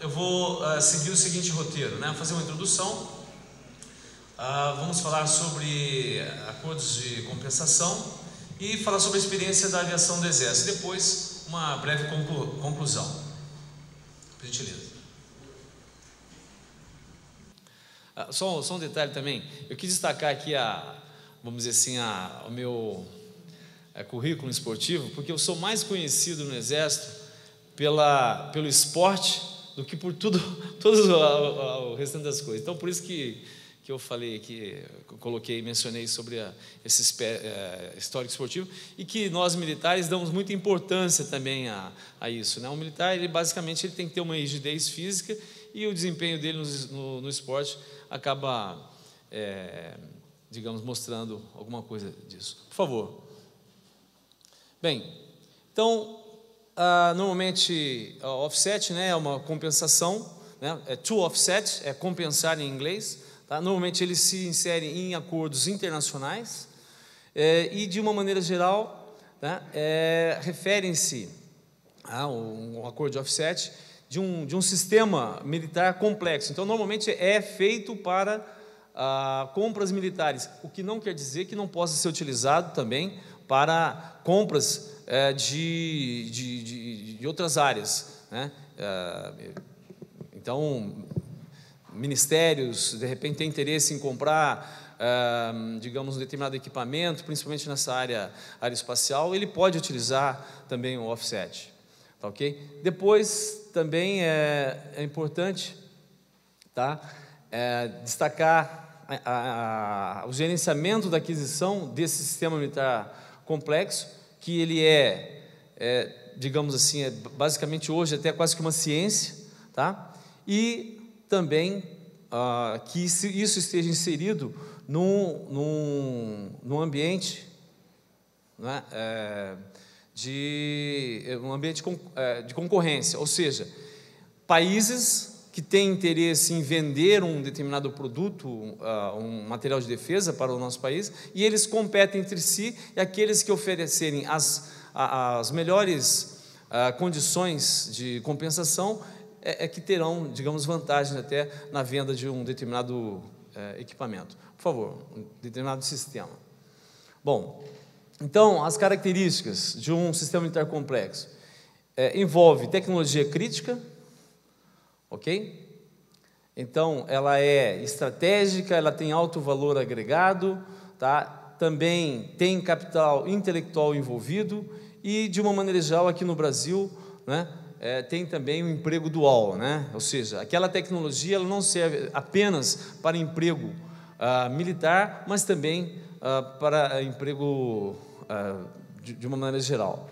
eu vou seguir o seguinte roteiro, né? Fazer uma introdução, vamos falar sobre acordos de compensação e falar sobre a experiência da aviação do Exército. Depois, uma breve conclusão. Por gentileza. Só um detalhe também. Eu quis destacar aqui vamos dizer assim, o meu currículo esportivo, porque eu sou mais conhecido no Exército pelo esporte do que por todo o restante das coisas. Então, por isso que eu falei aqui, mencionei sobre esse histórico esportivo, e que nós militares damos muita importância também a isso, né? O militar, basicamente, ele tem que ter uma rigidez física, e o desempenho dele no esporte acaba, digamos, mostrando alguma coisa disso. Por favor. Bem, então, normalmente, offset, né, é uma compensação, né, to offset, é compensar em inglês, tá? Normalmente ele se insere em acordos internacionais, e de uma maneira geral, né, referem-se a um acordo de offset de um sistema militar complexo. Então, normalmente é feito para compras militares, o que não quer dizer que não possa ser utilizado também para compras de outras áreas, né? Então, ministérios, de repente, têm interesse em comprar, digamos, um determinado equipamento, principalmente nessa área aeroespacial, ele pode utilizar também o offset, tá, ok? Depois, também é importante, tá, destacar o gerenciamento da aquisição desse sistema militar complexo, que ele digamos assim, basicamente hoje até quase que uma ciência, tá? E também que isso esteja inserido num ambiente, né, um ambiente de concorrência, ou seja, países que têm interesse em vender um determinado produto, um material de defesa para o nosso país, e eles competem entre si, e aqueles que oferecerem as melhores condições de compensação que terão, digamos, vantagens até na venda de um determinado equipamento. Por favor, um determinado sistema. Bom, então, as características de um sistema militar complexo envolve tecnologia crítica, ok? Então, ela é estratégica, ela tem alto valor agregado, tá? Também tem capital intelectual envolvido e, de uma maneira geral, aqui no Brasil, né, tem também o emprego dual, né? Ou seja, aquela tecnologia ela não serve apenas para emprego militar, mas também para emprego de uma maneira geral,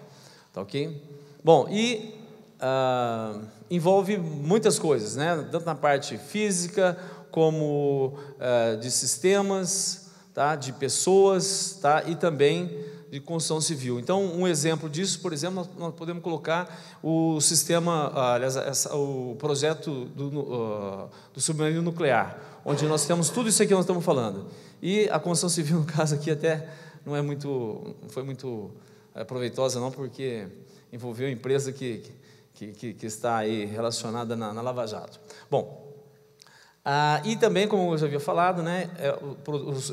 tá, ok? Bom, e envolve muitas coisas, né? Tanto na parte física como de sistemas, tá? De pessoas, tá? E também de construção civil. Então, um exemplo disso, por exemplo, nós podemos colocar o sistema, aliás, o projeto do submarino nuclear, onde nós temos tudo isso aqui que nós estamos falando. E a construção civil, no caso aqui, até não foi muito proveitosa, não, porque envolveu empresa que está aí relacionada na Lava Jato. Bom, e também, como eu já havia falado, né,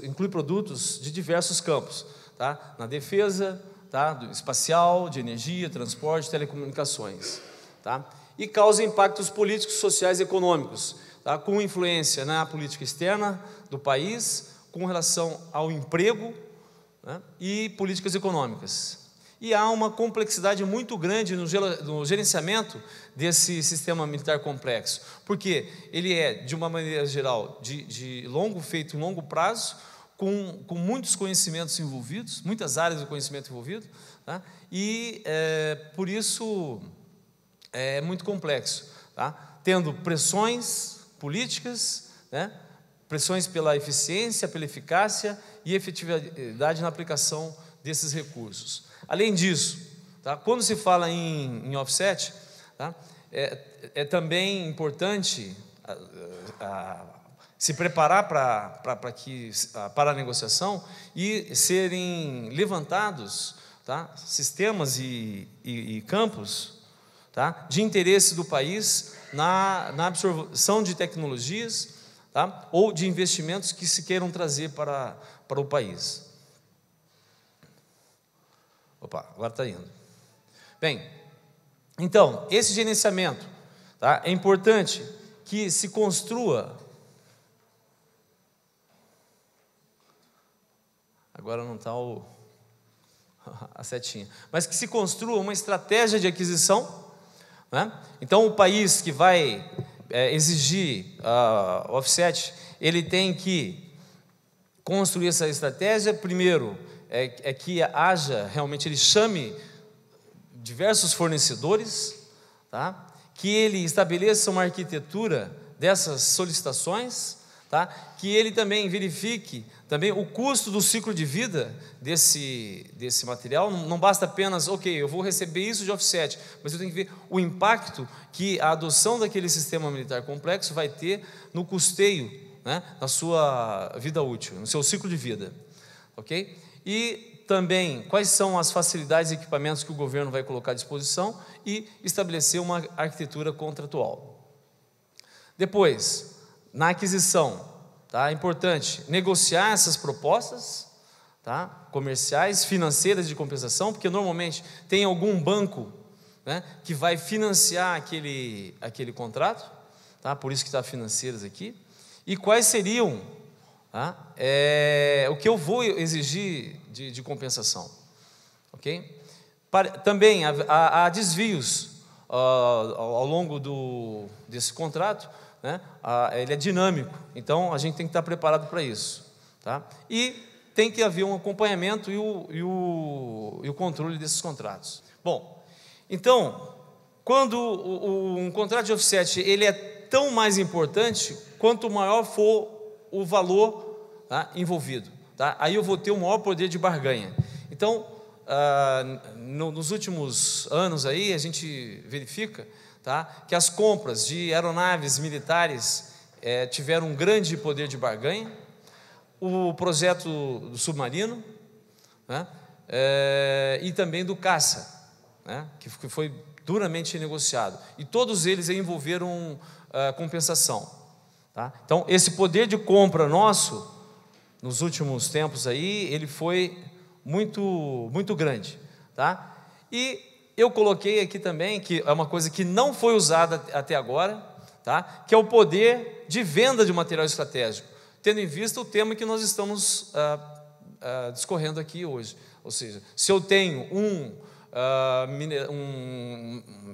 inclui produtos de diversos campos, tá? Na defesa, tá? Espacial, de energia, transporte, telecomunicações, tá? E causa impactos políticos, sociais e econômicos, tá? Com influência na política externa do país, com relação ao emprego, né? E políticas econômicas. E há uma complexidade muito grande no gerenciamento desse sistema militar complexo, porque ele de uma maneira geral, feito em longo prazo, com muitos conhecimentos envolvidos, muitas áreas do conhecimento envolvido, tá? E, por isso, é muito complexo, tá? Tendo pressões políticas, né? Pressões pela eficiência, pela eficácia e efetividade na aplicação desses recursos. Além disso, tá? Quando se fala em offset, tá? Também importante se preparar para a negociação e serem levantados, tá? Sistemas e campos, tá? De interesse do país na absorção de tecnologias, tá? Ou de investimentos que se queiram trazer para o país. Opa, agora está indo. Bem, então, esse gerenciamento, tá? É importante que se construa. Agora não está a setinha. Mas que se construa uma estratégia de aquisição, né? Então, o país que vai exigir o offset, ele tem que construir essa estratégia. Primeiro, que haja realmente, ele chame diversos fornecedores, tá? Que ele estabeleça uma arquitetura dessas solicitações, tá? Que ele também verifique também o custo do ciclo de vida desse material. Não basta apenas, ok, eu vou receber isso de offset, mas eu tenho que ver o impacto que a adoção daquele sistema militar complexo vai ter no custeio, né, na sua vida útil, no seu ciclo de vida, ok? E também quais são as facilidades e equipamentos que o governo vai colocar à disposição e estabelecer uma arquitetura contratual. Depois, na aquisição, tá? É importante negociar essas propostas, tá? Comerciais, financeiras de compensação, porque normalmente tem algum banco, né, que vai financiar aquele contrato, tá? Por isso que está financeiras aqui. E quais seriam, tá? O que eu vou exigir de compensação, ok? Também há desvios ao longo desse contrato, né? Ele é dinâmico, então a gente tem que estar preparado para isso, tá? E tem que haver um acompanhamento e o controle desses contratos. Bom, então, quando um contrato de offset, ele é tão mais importante quanto maior for o valor, tá, envolvido, tá? Aí eu vou ter um maior poder de barganha. Então, nos últimos anos aí, a gente verifica, tá, que as compras de aeronaves militares tiveram um grande poder de barganha. O projeto do submarino, né, e também do caça, né, que foi duramente negociado. E todos eles envolveram compensação, tá? Então, esse poder de compra nosso, nos últimos tempos aí, ele foi muito grande, tá? E eu coloquei aqui também, que é uma coisa que não foi usada até agora, tá? Que é o poder de venda de material estratégico, tendo em vista o tema que nós estamos discorrendo aqui hoje. Ou seja, se eu tenho um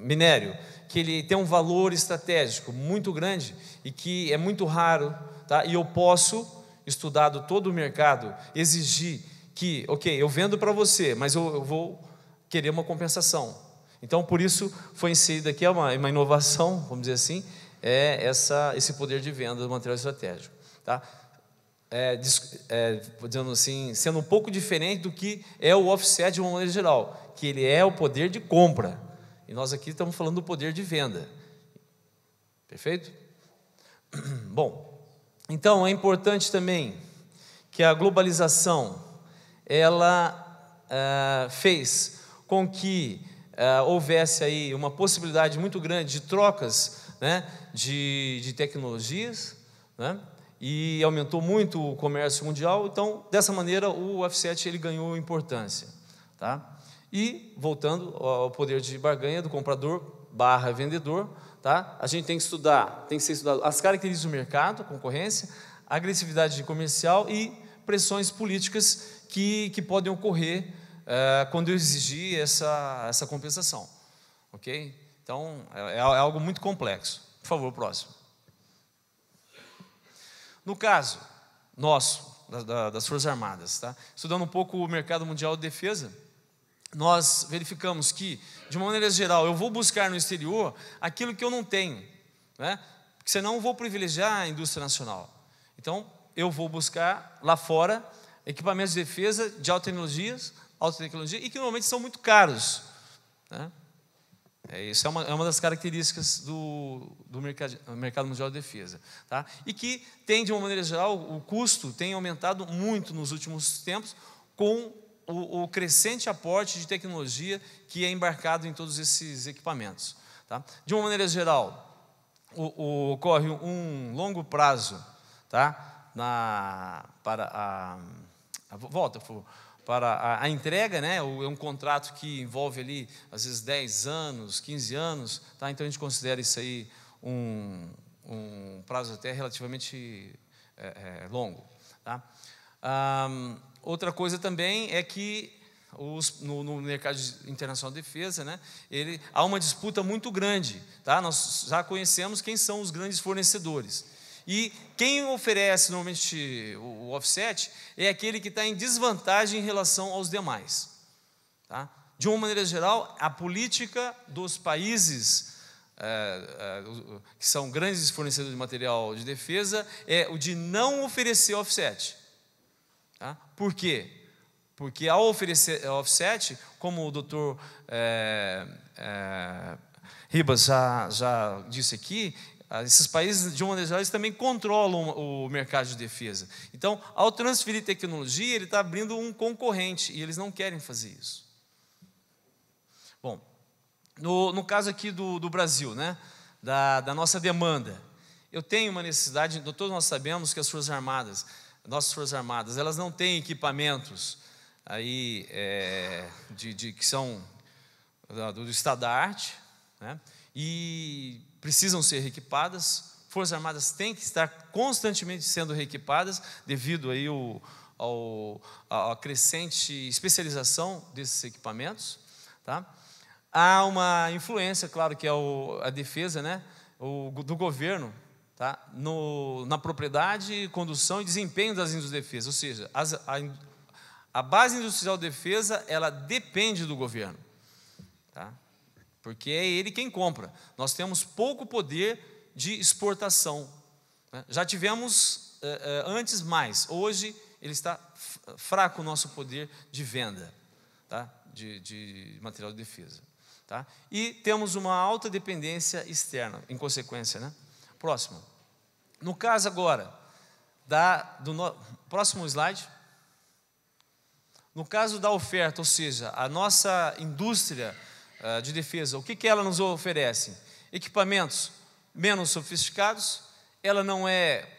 minério que ele tem um valor estratégico muito grande e que é muito raro, tá? E eu posso, estudado todo o mercado, exigir que, ok, eu vendo para você, mas eu vou querer uma compensação. Então, por isso, foi inserido aqui uma inovação, vamos dizer assim, esse poder de venda do material estratégico, tá? Dizendo assim, sendo um pouco diferente do que é o offset de uma maneira geral, que ele é o poder de compra, e nós aqui estamos falando do poder de venda. Perfeito? Bom, então é importante também que a globalização, ela fez com que houvesse aí uma possibilidade muito grande de trocas, né, de tecnologias, né, e aumentou muito o comércio mundial. Então, dessa maneira, o offset ele ganhou importância, tá? E, voltando ao poder de barganha do comprador / vendedor, tá? A gente tem que estudar, tem que ser estudado as características do mercado, concorrência, agressividade comercial e pressões políticas que podem ocorrer quando eu exigir essa compensação, ok? Então, é algo muito complexo. Por favor, próximo. No caso nosso, das Forças Armadas, tá? Estudando um pouco o mercado mundial de defesa, nós verificamos que, de uma maneira geral, eu vou buscar no exterior aquilo que eu não tenho, né? Porque senão eu vou privilegiar a indústria nacional. Então, eu vou buscar lá fora equipamentos de defesa de alta tecnologia e que normalmente são muito caros, né? Isso é uma das características do mercado mundial de defesa, tá? E que tem, de uma maneira geral, o custo tem aumentado muito nos últimos tempos com o crescente aporte de tecnologia que é embarcado em todos esses equipamentos, tá? De uma maneira geral, ocorre um longo prazo, tá? Para a entrega, né? É um contrato que envolve ali, às vezes, 10 anos, 15 anos, tá? Então a gente considera isso aí um prazo até relativamente longo, tá? Outra coisa também é que no mercado internacional de defesa, né, há uma disputa muito grande, tá? Nós já conhecemos quem são os grandes fornecedores. E quem oferece normalmente o offset é aquele que está em desvantagem em relação aos demais, tá? De uma maneira geral, a política dos países que são grandes fornecedores de material de defesa é o de não oferecer offset, tá? Por quê? Porque ao oferecer offset, como o doutor Ribas já disse aqui, esses países, de uma maneira geral, eles também controlam o mercado de defesa. Então, ao transferir tecnologia, ele está abrindo um concorrente, e eles não querem fazer isso. Bom, no caso aqui do Brasil, né, da nossa demanda, eu tenho uma necessidade, todos nós sabemos que as Forças Armadas, nossas Forças Armadas, elas não têm equipamentos aí, que são do estado da arte, né, e precisam ser reequipadas. Forças Armadas têm que estar constantemente sendo reequipadas devido aí à crescente especialização desses equipamentos, tá? Há uma influência, claro, que é a defesa, né, do governo, tá, na propriedade, condução e desempenho das indústrias de defesa, ou seja, a base industrial de defesa, ela depende do governo, tá? Porque é ele quem compra. Nós temos pouco poder de exportação, né? Já tivemos antes mais, hoje ele está fraco o nosso poder de venda, tá? de material de defesa, tá? E temos uma alta dependência externa, em consequência, né? Próximo. No caso agora, próximo slide. No caso da oferta, ou seja, a nossa indústria de defesa, o que ela nos oferece? Equipamentos menos sofisticados, ela não é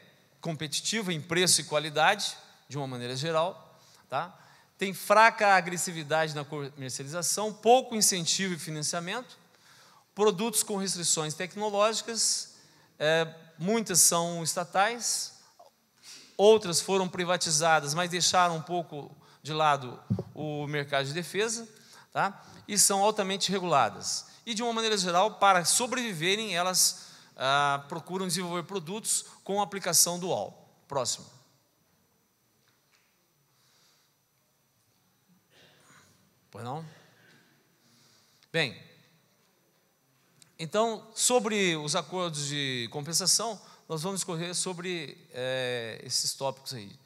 competitiva em preço e qualidade, de uma maneira geral, tá? Tem fraca agressividade na comercialização, pouco incentivo e financiamento, produtos com restrições tecnológicas, muitas são estatais, outras foram privatizadas, mas deixaram um pouco de lado o mercado de defesa, tá? E são altamente reguladas. E, de uma maneira geral, para sobreviverem, elas procuram desenvolver produtos com aplicação dual. Próximo. Pois não? Bem, então, sobre os acordos de compensação, nós vamos discorrer sobre esses tópicos aí.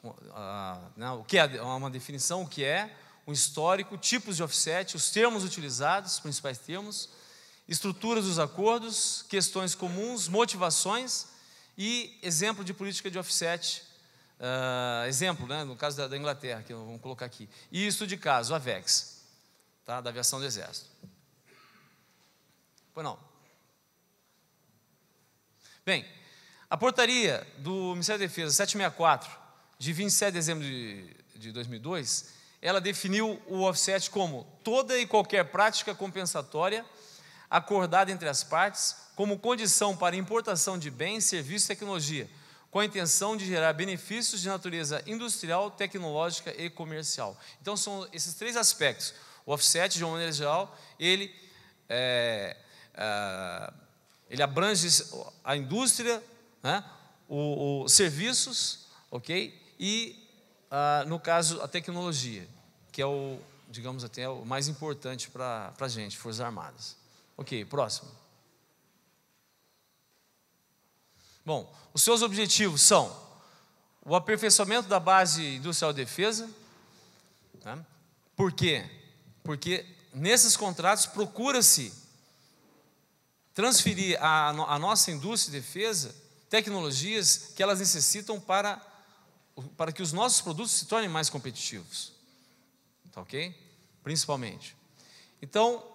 O que é uma definição, o que é, um histórico, tipos de offset, os termos utilizados, os principais termos, estruturas dos acordos, questões comuns, motivações e exemplo de política de offset. Exemplo, né, no caso da Inglaterra, que vamos colocar aqui. E estudo de caso, a AVEX, tá, da aviação do Exército. Pois não. Bem, a portaria do Ministério da Defesa 764, de 27 de dezembro de 2002, ela definiu o offset como toda e qualquer prática compensatória acordada entre as partes como condição para importação de bens, serviços e tecnologia, com a intenção de gerar benefícios de natureza industrial, tecnológica e comercial. Então, são esses três aspectos. O offset, de uma maneira geral, ele abrange a indústria, né, os serviços, ok? E, no caso, a tecnologia, que é digamos até o mais importante para a gente, Forças Armadas. Ok, próximo. Bom, os seus objetivos são o aperfeiçoamento da base industrial de defesa. Tá? Por quê? Porque nesses contratos procura-se transferir à nossa indústria de defesa tecnologias que elas necessitam para que os nossos produtos se tornem mais competitivos. Tá ok? Principalmente. Então,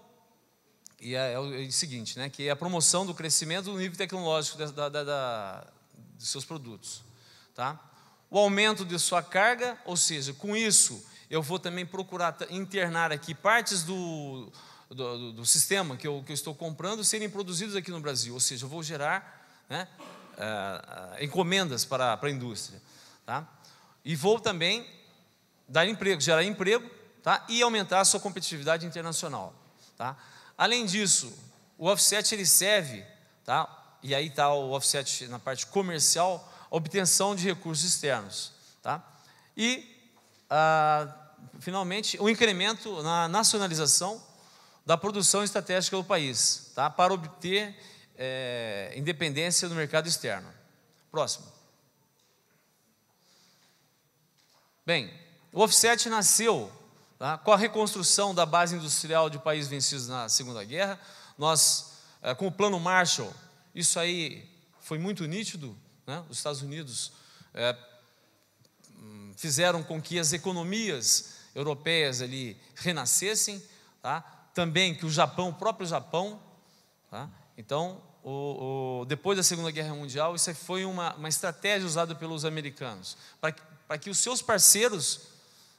E é o seguinte, né, que é a promoção do crescimento do nível tecnológico dos seus produtos. Tá? O aumento de sua carga, ou seja, com isso eu vou também procurar internar aqui partes do sistema que eu estou comprando serem produzidos aqui no Brasil, ou seja, eu vou gerar, né, encomendas para a indústria. Tá? E vou também dar emprego, gerar emprego, tá? E aumentar a sua competitividade internacional. Tá? Além disso, o offset ele serve, tá? E aí está o offset na parte comercial, a obtenção de recursos externos. Tá? E, finalmente, o incremento na nacionalização da produção estratégica do país, tá? Para obter independência do mercado externo. Próximo. Bem, o offset nasceu, tá, com a reconstrução da base industrial de países vencidos na Segunda Guerra. Nós, com o Plano Marshall, isso aí foi muito nítido, né? Os Estados Unidos fizeram com que as economias europeias ali renascessem, tá? Também que o próprio Japão, tá? Então, depois da Segunda Guerra Mundial, isso foi uma estratégia usada pelos americanos, para que os seus parceiros,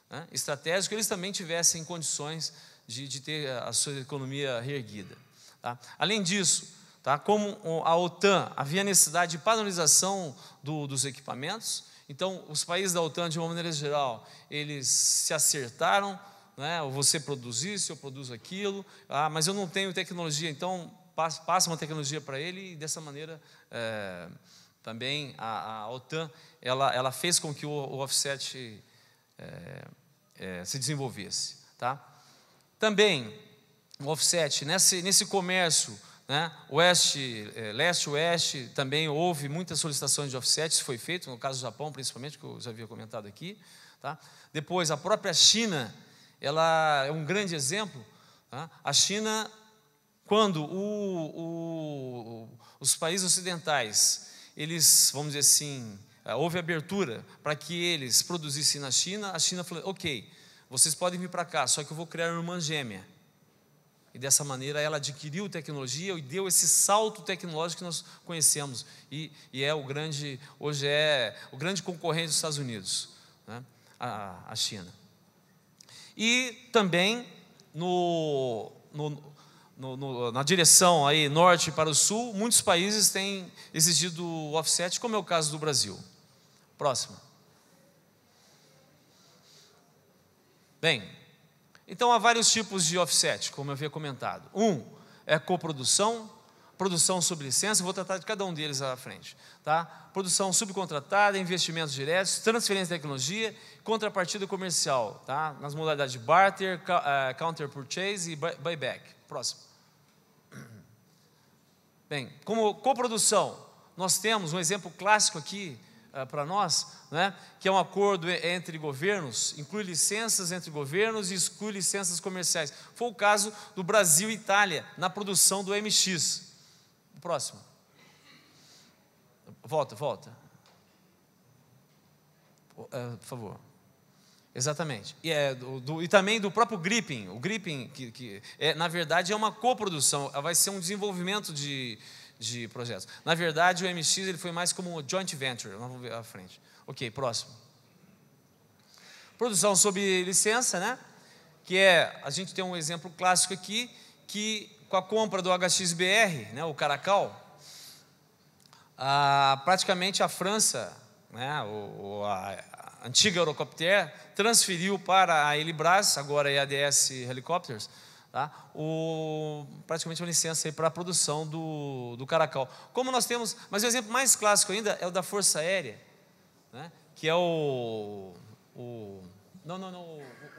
né, estratégicos, eles também tivessem condições de ter a sua economia reerguida. Tá? Além disso, tá, como a OTAN, havia necessidade de padronização dos equipamentos, então os países da OTAN, de uma maneira geral, eles se acertaram, né, você produz isso, eu produzo aquilo, mas eu não tenho tecnologia, então passa uma tecnologia para ele, e dessa maneira também a OTAN ela fez com que o offset se desenvolvesse. Tá? Também o offset, nesse comércio, né, leste-oeste, também houve muitas solicitações de offset, isso foi feito, no caso do Japão principalmente, que eu já havia comentado aqui. Tá? Depois, a própria China, ela é um grande exemplo. Tá? A China, quando os países ocidentais, eles, vamos dizer assim, houve abertura para que eles produzissem na China, a China falou, ok, vocês podem vir para cá, só que eu vou criar uma irmã gêmea. E dessa maneira ela adquiriu tecnologia e deu esse salto tecnológico que nós conhecemos. E hoje é o grande concorrente dos Estados Unidos, né? A China. E também na direção aí, norte para o sul, muitos países têm exigido o offset, como é o caso do Brasil. Próximo. Bem, então há vários tipos de offset, como eu havia comentado. É coprodução, produção sob licença, vou tratar de cada um deles à frente. Tá? Produção subcontratada, investimentos diretos, transferência de tecnologia, contrapartida comercial, tá? Nas modalidades de barter, counter purchase e buyback. Próximo. Bem, como coprodução, nós temos um exemplo clássico aqui para nós, né, que é um acordo entre governos, inclui licenças entre governos e exclui licenças comerciais. Foi o caso do Brasil e Itália na produção do MX. O próximo. Volta. Por favor. Exatamente. E também do próprio Gripen. O Gripen, que na verdade é uma coprodução, vai ser um desenvolvimento de projetos. Na verdade, o MX ele foi mais como um joint venture. Vamos ver à frente. Ok, próximo. Produção sob licença, né? Que a gente tem um exemplo clássico aqui, que com a compra do HXBR, né, o Caracal, praticamente a França, né, a antiga Eurocopter, transferiu para a Elibras, agora é a ADS Helicopters, tá, praticamente uma licença para a produção do Caracal. Como nós temos, mas o exemplo mais clássico ainda é o da Força Aérea, né, que é o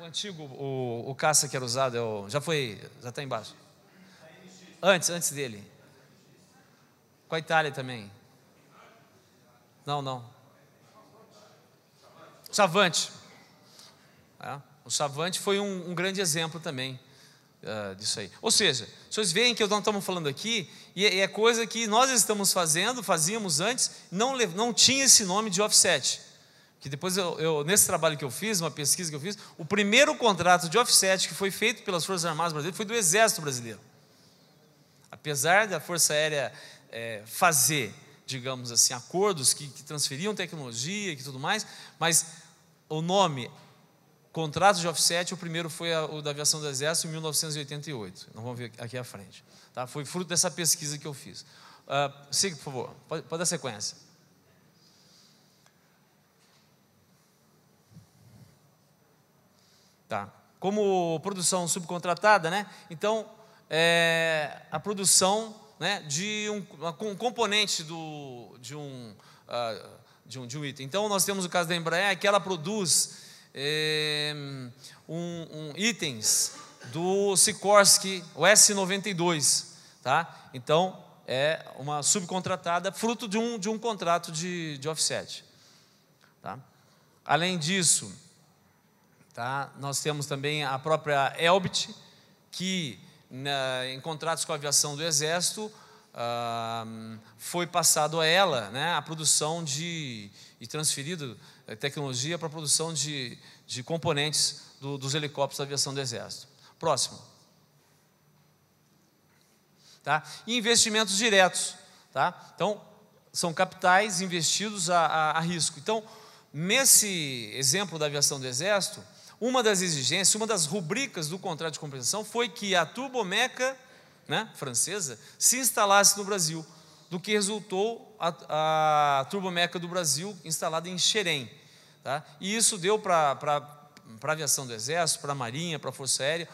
antigo, o caça que era usado, já está embaixo. Antes dele. Com a Itália também. Não. Chavante. O Chavante foi um grande exemplo também disso aí. Ou seja, vocês veem que nós estamos falando aqui, e é coisa que nós fazíamos antes, não tinha esse nome de offset. Que depois, nesse trabalho que eu fiz, uma pesquisa que eu fiz, o primeiro contrato de offset que foi feito pelas Forças Armadas brasileiras foi do Exército Brasileiro. Apesar da Força Aérea fazer, digamos assim, acordos que transferiam tecnologia e tudo mais, mas o nome contrato de offset, o primeiro foi o da Aviação do Exército em 1988. Nós vamos ver aqui à frente. Tá? Foi fruto dessa pesquisa que eu fiz. Siga, por favor. Pode dar sequência. Tá. Como produção subcontratada, né? Então, a produção, né, de um componente de um item. Então, nós temos o caso da Embraer, que ela produz itens do Sikorsky, o S-92, tá? Então, é uma subcontratada, fruto de um contrato de offset. Tá? Além disso, tá, nós temos também a própria Elbit, que em contratos com a aviação do Exército, foi passado a ela, né, a produção e transferido tecnologia para a produção de componentes dos helicópteros da aviação do Exército. Próximo. Tá? E investimentos diretos. Tá? Então, são capitais investidos a risco. Então, nesse exemplo da aviação do Exército, uma das exigências, uma das rubricas do contrato de compensação foi que a turbomeca, né, francesa se instalasse no Brasil, do que resultou a turbomeca do Brasil instalada em Xerém. Tá? E isso deu para a aviação do Exército, para a Marinha, para a Força Aérea,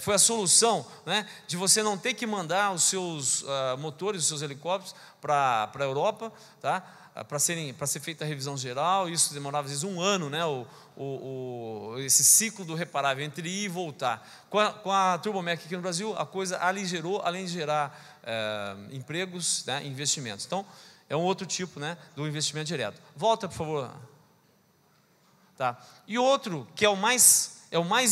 foi a solução, né, de você não ter que mandar os seus motores, os seus helicópteros para a Europa, tá? Para ser feita a revisão geral. Isso demorava às vezes um ano, né, esse ciclo do reparável entre ir e voltar. Com a turbomeca aqui no Brasil, a coisa aligerou, além de gerar empregos, né, investimentos. Então, é um outro tipo, né, do investimento direto. Volta, por favor. Tá. E outro, que é o mais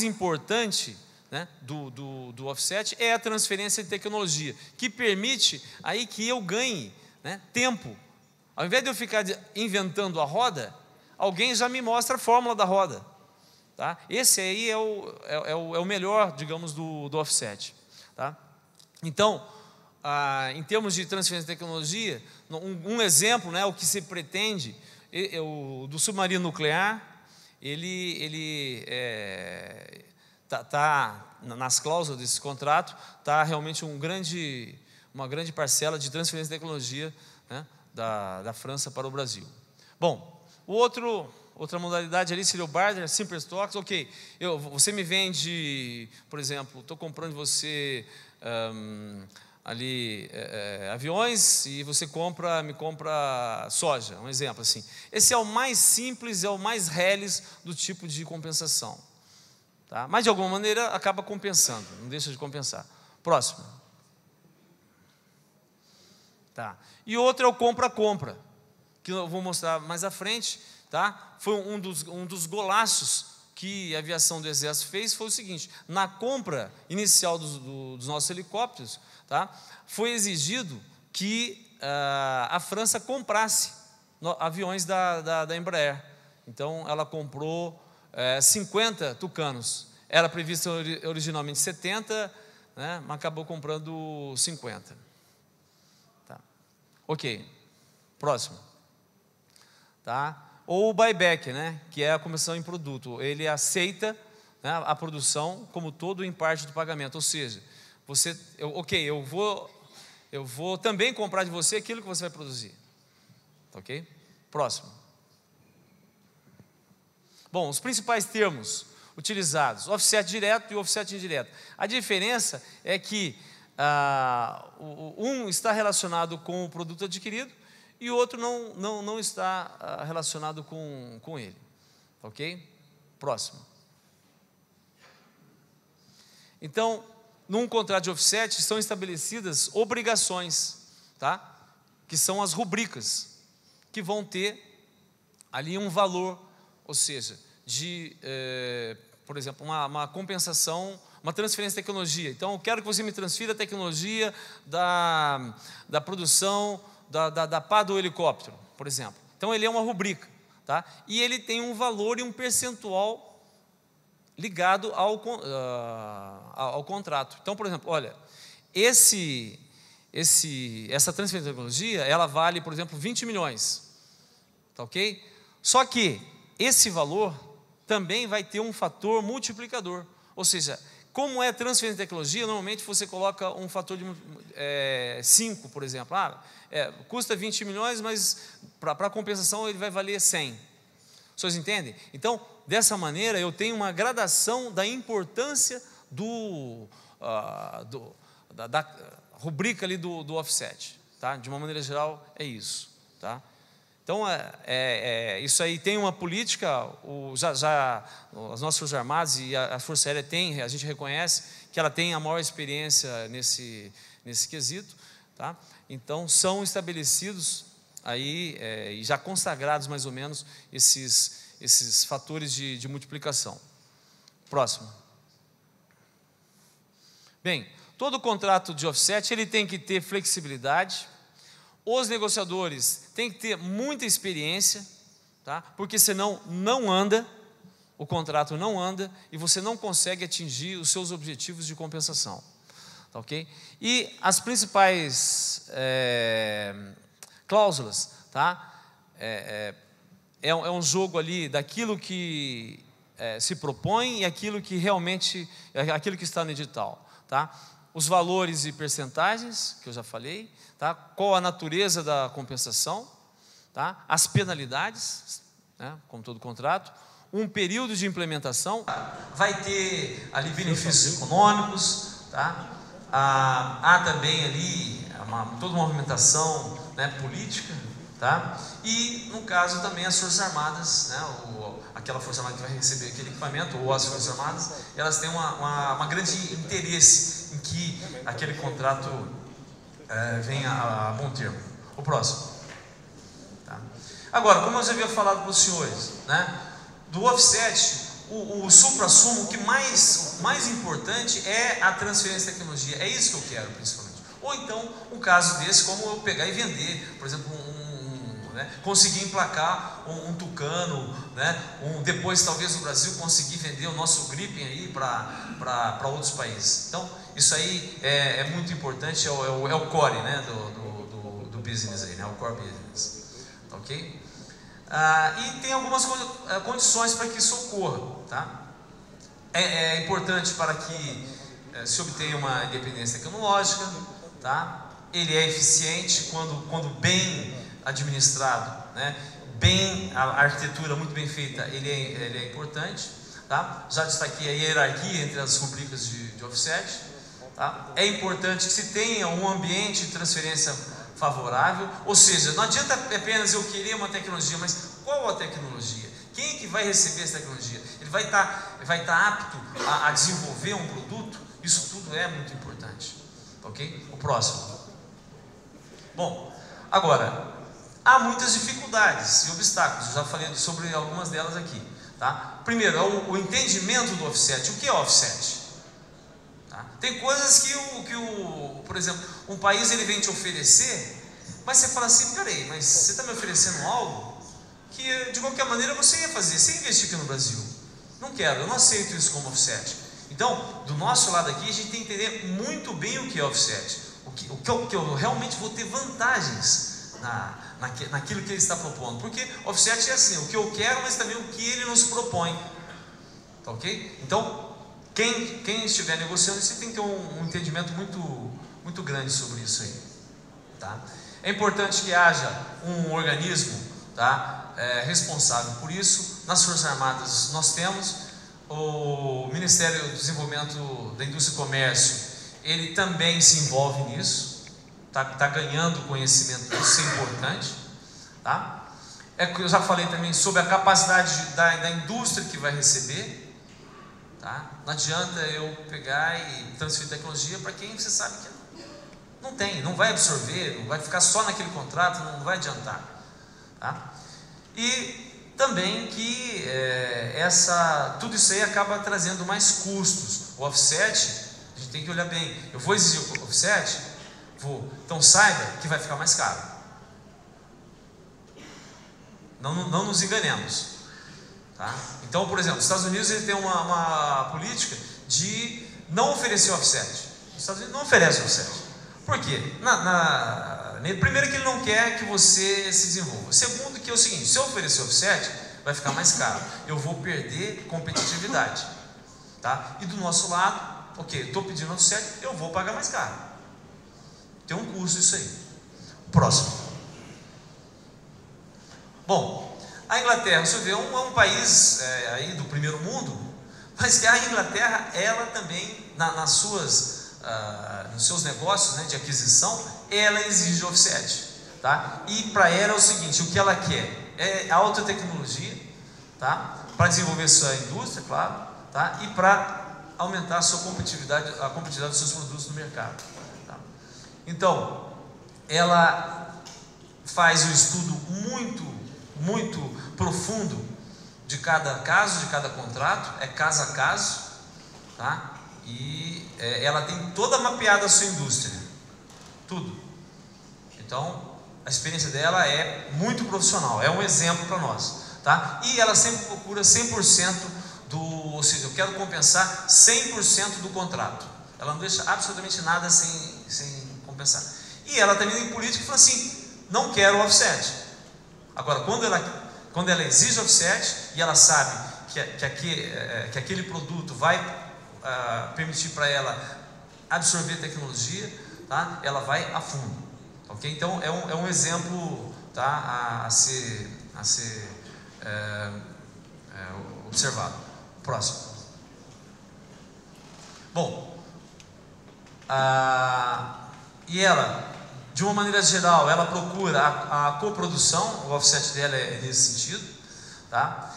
importante, né, do offset, é a transferência de tecnologia, que permite aí que eu ganhe, né, tempo. Ao invés de eu ficar inventando a roda, alguém já me mostra a fórmula da roda. Tá? Esse aí é o melhor, digamos, do offset. Tá? Então, em termos de transferência de tecnologia, um exemplo, né, o que se pretende, do submarino nuclear, ele tá nas cláusulas desse contrato, está realmente uma grande parcela de transferência de tecnologia, né, da França para o Brasil. Bom, outra modalidade ali seria o barter, simple stocks. Ok, você me vende, por exemplo, estou comprando de você ali aviões e você me compra soja, um exemplo assim. Esse é o mais simples, é o mais reles do tipo de compensação. Tá? Mas de alguma maneira acaba compensando, não deixa de compensar. Próximo. Tá. E outro é o compra-compra, que eu vou mostrar mais à frente. Tá? Foi um dos golaços que a aviação do Exército fez, foi o seguinte: na compra inicial dos nossos helicópteros, tá, foi exigido que a França comprasse aviões da Embraer. Então, ela comprou 50 Tucanos. Era previsto originalmente 70, né, mas acabou comprando 50. Tá. Ok, próximo. Tá? Ou o buyback, né, que é a comissão em produto. Ele aceita, né, a produção como todo em parte do pagamento. Ou seja, eu vou também comprar de você aquilo que você vai produzir. Ok? Próximo. Bom, os principais termos utilizados: offset direto e offset indireto. A diferença é que um está relacionado com o produto adquirido e o outro não está relacionado com ele. Ok? Próximo. Então, num contrato de offset estão estabelecidas obrigações, tá? Que são as rubricas, que vão ter ali um valor, ou seja, por exemplo, uma compensação, uma transferência de tecnologia. Então, eu quero que você me transfira a tecnologia da produção da pá do helicóptero, por exemplo. Então, ele é uma rubrica, tá? E ele tem um valor e um percentual ligado ao contrato. Então, por exemplo, olha, essa transferência de tecnologia, ela vale, por exemplo, 20 milhões, tá ok? Só que esse valor também vai ter um fator multiplicador, ou seja, como é transferência de tecnologia, normalmente você coloca um fator de 5, por exemplo. Custa 20 milhões, mas para compensação ele vai valer 100. Vocês entendem? Então, dessa maneira, eu tenho uma gradação da importância da rubrica ali do offset. Tá? De uma maneira geral, é isso. Tá? Então, isso aí tem uma política, as nossas Forças Armadas e a Força Aérea tem, a gente reconhece que ela tem a maior experiência nesse quesito, tá? Então, são estabelecidos aí, e já consagrados mais ou menos, esses fatores de multiplicação. Próximo. Bem, todo contrato de offset, ele tem que ter flexibilidade. Os negociadores têm que ter muita experiência, tá? Porque senão não anda, o contrato não anda e você não consegue atingir os seus objetivos de compensação, tá ok? E as principais cláusulas, tá? É um jogo ali daquilo que se propõe e aquilo que realmente, aquilo que está no edital, tá? Os valores e percentagens, que eu já falei, tá? Qual a natureza da compensação, tá? As penalidades, né? Como todo contrato, um período de implementação, vai ter ali benefícios econômicos, tá? Há também ali toda uma movimentação, né, política, tá? E no caso também as Forças Armadas, né, aquela Força Armada que vai receber aquele equipamento, ou as Forças Armadas, elas têm uma grande interesse em que aquele contrato venha a bom termo. O próximo. Tá? Agora, como eu já havia falado para os senhores, né, do offset, o supra-sumo, o que mais importante é a transferência de tecnologia. É isso que eu quero, principalmente. Ou então, um caso desse, como eu pegar e vender, por exemplo, né, conseguir emplacar um Tucano, né, depois talvez no Brasil conseguir vender o nosso Gripen aí para outros países. Então, isso aí é muito importante, é o core, né, do business aí, né, o core business. Tá ok? E tem algumas condições para que isso ocorra, tá? É importante para que se obtenha uma independência tecnológica, tá? Ele é eficiente quando bem administrado, né? A arquitetura muito bem feita, ele é importante, tá? Já destaquei a hierarquia entre as rubricas de offset, tá? É importante que se tenha um ambiente de transferência favorável, ou seja, não adianta apenas eu querer uma tecnologia, mas qual a tecnologia? Quem é que vai receber essa tecnologia? Ele vai estar apto a desenvolver um produto? Isso tudo é muito importante, ok? O próximo. Bom, agora, há muitas dificuldades e obstáculos, eu já falei sobre algumas delas aqui, tá? Primeiro, o entendimento do offset. O que é offset? Tá? Tem coisas que por exemplo, um país ele vem te oferecer, mas você fala assim, peraí, mas você está me oferecendo algo que de qualquer maneira você ia fazer, você ia investir aqui no Brasil. Não quero, eu não aceito isso como offset. Então, do nosso lado aqui, a gente tem que entender muito bem o que é offset, o que eu realmente vou ter vantagens naquilo que ele está propondo, porque offset é assim, o que eu quero, mas também o que ele nos propõe, tá ok? Então, quem estiver negociando, você tem que ter um entendimento muito grande sobre isso aí, tá? É importante que haja um organismo, tá, responsável por isso. Nas Forças Armadas nós temos o Ministério do Desenvolvimento da Indústria e Comércio, ele também se envolve nisso, tá ganhando conhecimento disso, isso é importante, tá? Eu já falei também sobre a capacidade da indústria que vai receber. Tá? Não adianta eu pegar e transferir tecnologia para quem você sabe que não tem, não vai absorver, não vai ficar só naquele contrato, não vai adiantar. Tá? E também que tudo isso aí acaba trazendo mais custos. O offset, a gente tem que olhar bem. Eu vou exigir o offset? Vou. Então saiba que vai ficar mais caro. Não nos enganemos. Tá? Então, por exemplo, os Estados Unidos ele tem uma política de não oferecer offset. Estados Unidos não oferece offset. Por quê? Primeiro que ele não quer que você se desenvolva. Segundo que é o seguinte, se eu oferecer offset, vai ficar mais caro. Eu vou perder competitividade. Tá? E do nosso lado, ok, estou pedindo offset, eu vou pagar mais caro. Tem um custo isso aí. Próximo. Bom, a Inglaterra, você vê, é um país aí do primeiro mundo, mas que a Inglaterra, ela também, nos seus negócios, né, de aquisição, ela exige offset. Tá? E para ela é o seguinte, o que ela quer é alta tecnologia, tá? Para desenvolver sua indústria, claro, tá? E para aumentar a competitividade dos seus produtos no mercado. Tá? Então, ela faz um estudo muito profundo de cada caso, de cada contrato, é caso a caso, tá? E ela tem toda mapeada a sua indústria, tudo. Então, a experiência dela é muito profissional, é um exemplo para nós, tá? E ela sempre procura 100% ou seja, eu quero compensar 100% do contrato. Ela não deixa absolutamente nada sem compensar. E ela também tem política que fala assim, não quero offset. Agora, quando ela exige offset e ela sabe que aquele produto vai permitir para ela absorver tecnologia, tá? Ela vai a fundo, ok? Então é um exemplo, tá? a ser observado. Próximo. Bom, e ela, de uma maneira geral, ela procura a coprodução, o offset dela é nesse sentido, tá?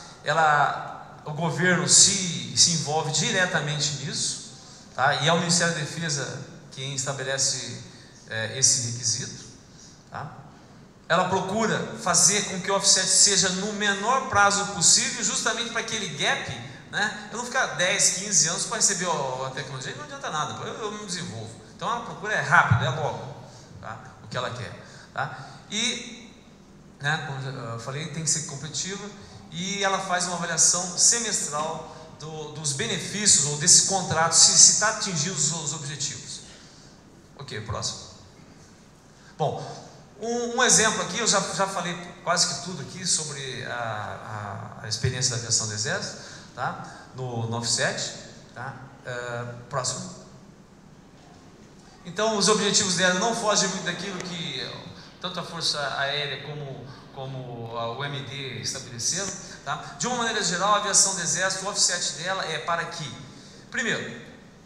O governo se envolve diretamente nisso, tá? E é o Ministério da Defesa quem estabelece esse requisito, tá? Ela procura fazer com que o offset seja no menor prazo possível, justamente para aquele gap, né? Eu não ficar 10, 15 anos para receber a tecnologia, não adianta nada, eu não desenvolvo. Então a procura é rápida, é logo, tá? O que ela quer, tá? E, né, como eu falei, tem que ser competitiva. E ela faz uma avaliação semestral dos benefícios ou desse contrato, se está atingindo os objetivos. Ok, próximo. Bom, um exemplo aqui, eu já falei quase que tudo aqui sobre a experiência da aviação do Exército, tá? No offset, tá? Próximo. Então, os objetivos dela não fogem muito daquilo que tanto a Força Aérea como o MD estabeleceram, tá? De uma maneira geral, a aviação do Exército, o offset dela é para que, primeiro,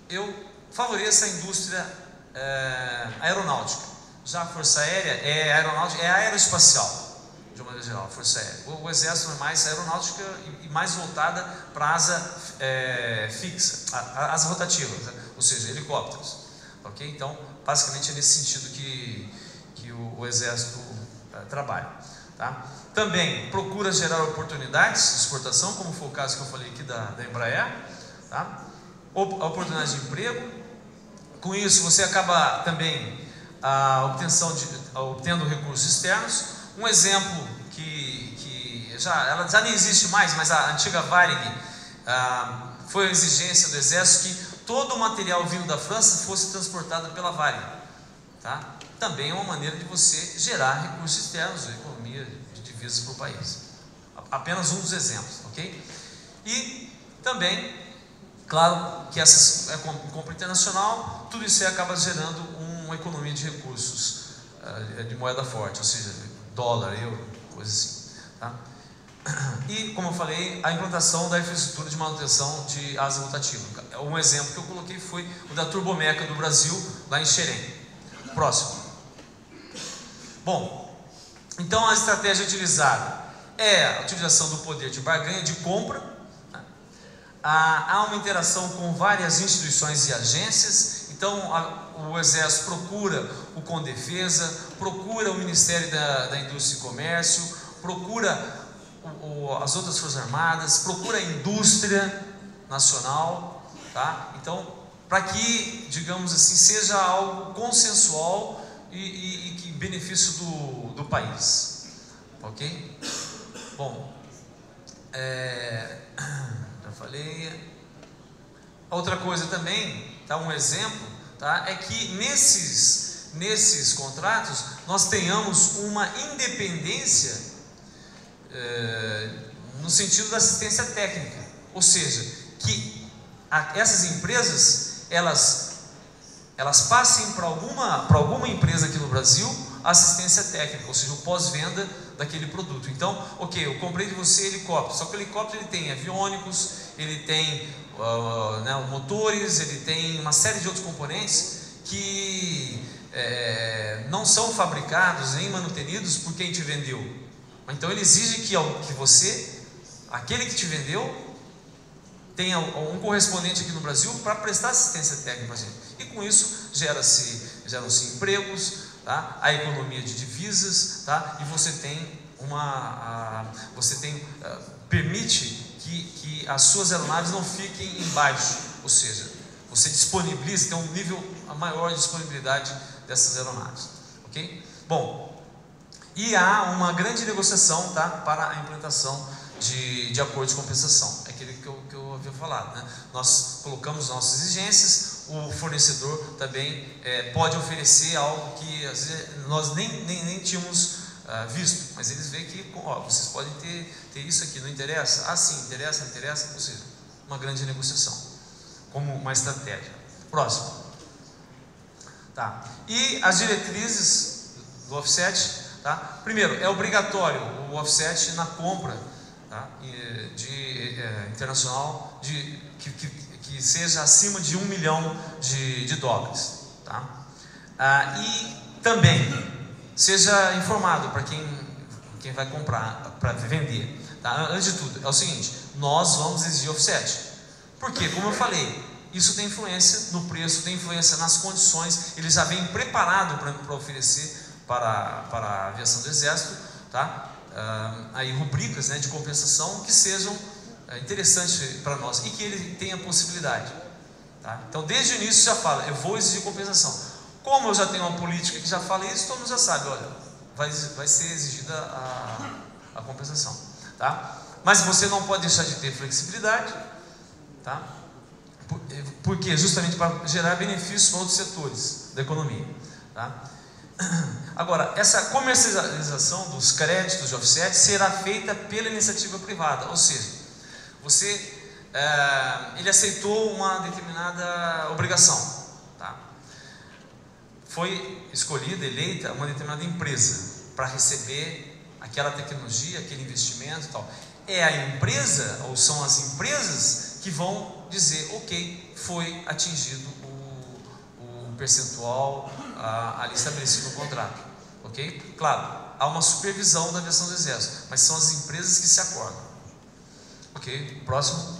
eu favoreça a indústria aeronáutica. Já a Força Aérea é aeronáutica, é aeroespacial, de uma maneira geral, a Força Aérea. O Exército é mais aeronáutica e mais voltada para a asa fixa, asa rotativa, ou seja, helicópteros. Ok? Então, basicamente é nesse sentido que o Exército trabalha. Tá? Também procura gerar oportunidades de exportação, como foi o caso que eu falei aqui da Embraer, tá? Oportunidades de emprego. Com isso, você acaba também obtendo recursos externos. Um exemplo que ela já nem existe mais, mas a antiga Varig foi a exigência do Exército que todo o material vindo da França fosse transportado pela Varig, tá? Também é uma maneira de você gerar recursos externos, economia de divisas para o país. Apenas um dos exemplos, ok? E também, claro, que essa compra internacional, tudo isso aí acaba gerando uma economia de recursos de moeda forte, ou seja, dólar, euro, coisa assim, tá? E, como eu falei, a implantação da infraestrutura de manutenção de asa rotativa. Um exemplo que eu coloquei foi o da Turbomeca do Brasil, lá em Xerém. Próximo. Bom, então a estratégia utilizada é a utilização do poder de barganha, de compra. Né? Há uma interação com várias instituições e agências. Então o Exército procura o Condefesa, procura o Ministério da Indústria e Comércio, procura as outras Forças Armadas, procura a indústria nacional, tá? Então, para que, digamos assim, seja algo consensual e que benefício do país, ok? Bom, já falei. Outra coisa também, tá? Um exemplo, tá, é que nesses contratos nós tenhamos uma independência no sentido da assistência técnica, ou seja, que essas empresas elas passem para alguma empresa aqui no Brasil assistência técnica, ou seja, o pós-venda daquele produto. Então, ok, eu comprei de você helicóptero, só que o helicóptero ele tem aviônicos, ele tem motores, ele tem uma série de outros componentes que não são fabricados nem manutenidos por quem te vendeu. Então ele exige que você, aquele que te vendeu, tenha um correspondente aqui no Brasil para prestar assistência técnica para a gente. E com isso geram-se empregos, tá? A economia de divisas, tá? E você permite que as suas aeronaves não fiquem embaixo, ou seja, você disponibiliza, tem um nível maior de disponibilidade dessas aeronaves, ok? Bom, e há uma grande negociação, tá, para a implantação de acordos de compensação, é aquele que eu havia falado, né? Nós colocamos nossas exigências, o fornecedor também pode oferecer algo que às vezes nós nem tínhamos visto, mas eles veem que vocês podem ter isso aqui, não interessa? Ah, sim, interessa, ou seja, uma grande negociação, como uma estratégia. Próximo. Tá. E as diretrizes do offset, tá? Primeiro, é obrigatório o offset na compra, tá, internacional que seja acima de $1 milhão de dólares, tá? E também seja informado para quem vai comprar, para vender, tá? Antes de tudo, é o seguinte: nós vamos exigir offset, porque, como eu falei, isso tem influência no preço, tem influência nas condições, ele já vem preparado para oferecer para a aviação do Exército, tá? Aí rubricas, né, de compensação que sejam interessantes para nós e que ele tenha possibilidade, tá? Então desde o início já fala, eu vou exigir compensação. Como eu já tenho uma política que já fala isso, todo mundo já sabe, olha, vai ser exigida a compensação, tá? Mas você não pode deixar de ter flexibilidade, tá? Porque justamente para gerar benefícios para outros setores da economia, tá? Agora, essa comercialização dos créditos de offset será feita pela iniciativa privada, ou seja, ele aceitou uma determinada obrigação, tá? Foi escolhida, eleita uma determinada empresa para receber aquela tecnologia, aquele investimento e tal. É a empresa, ou são as empresas que vão dizer, ok, foi atingido o percentual ali estabelecido no contrato, ok? Claro, há uma supervisão da aviação do Exército, mas são as empresas que se acordam, ok? Próximo.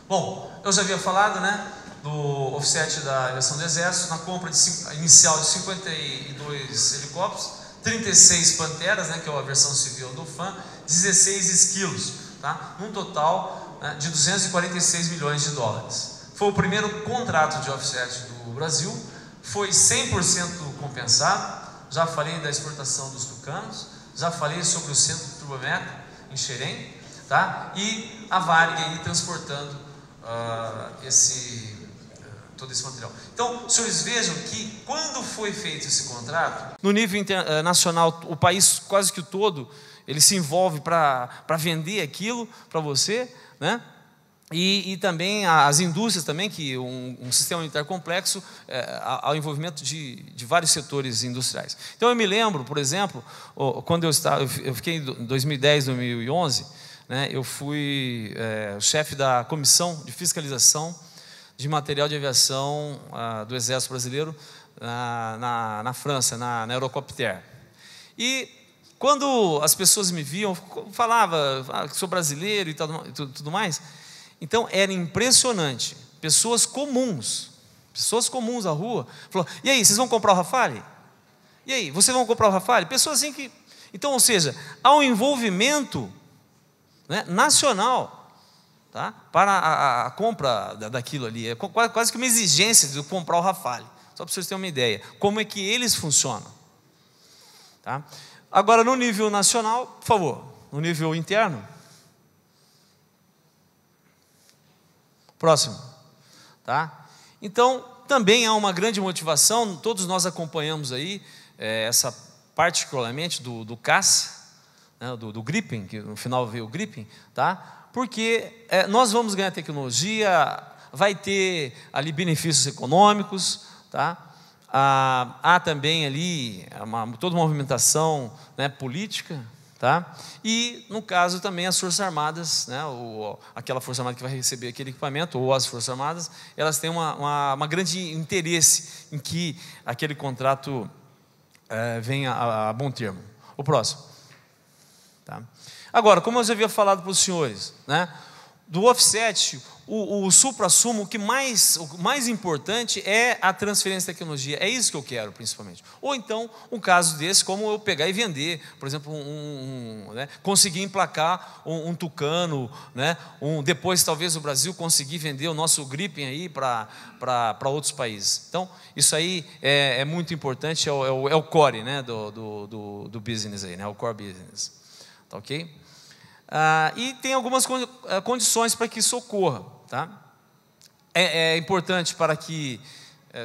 Bom, eu já havia falado, né, do offset da aviação do Exército na compra inicial de 52 helicópteros, 36 Panteras, né, que é a versão civil do FAM, 16 esquilos, tá? Num total, né, de 246 milhões de dólares. Foi o primeiro contrato de offset do Brasil, foi 100% compensado. Já falei da exportação dos Tucanos, já falei sobre o centro de turbométrico em Xerém, tá? E a Varig aí transportando todo esse material. Então, os senhores vejam que quando foi feito esse contrato, no nível internacional, o país quase que todo, ele se envolve para vender aquilo para você, né? E também as indústrias também, que um sistema militar complexo, ao envolvimento de vários setores industriais. Então eu me lembro, por exemplo, quando eu fiquei em 2010, 2011, né, eu fui chefe da comissão de fiscalização de material de aviação do Exército Brasileiro na França, na Eurocopter. E quando as pessoas me viam, falava que sou brasileiro e tudo mais. Então era impressionante, pessoas comuns à rua, falou: e aí, vocês vão comprar o Rafale? E aí, vocês vão comprar o Rafale? Pessoas assim que... Então, ou seja, há um envolvimento, né, nacional, tá, para a compra daquilo ali, é quase que uma exigência de comprar o Rafale, só para vocês terem uma ideia, como é que eles funcionam, tá? Agora, no nível nacional, por favor, no nível interno. Próximo, tá? Então, também há uma grande motivação, todos nós acompanhamos aí, essa particularmente do CAS, né, do Gripen, que no final veio o Gripen, tá? Porque nós vamos ganhar tecnologia, vai ter ali benefícios econômicos, tá? Há também ali toda uma movimentação, né, política, tá? E no caso também as Forças Armadas, né, aquela Força Armada que vai receber aquele equipamento, ou as Forças Armadas, elas têm uma grande interesse em que aquele contrato venha a bom termo. O próximo. Tá? Agora, como eu já havia falado para os senhores, né, do offset, o supra-sumo, o mais importante é a transferência de tecnologia. É isso que eu quero, principalmente. Ou então, um caso desse, como eu pegar e vender, por exemplo, né, conseguir emplacar um Tucano, né, depois talvez o Brasil conseguir vender o nosso Gripen aí para outros países. Então, isso aí é muito importante, é o core, né, do business aí, né, o core business. Tá ok? E tem algumas condições para que isso ocorra. Tá? É importante para que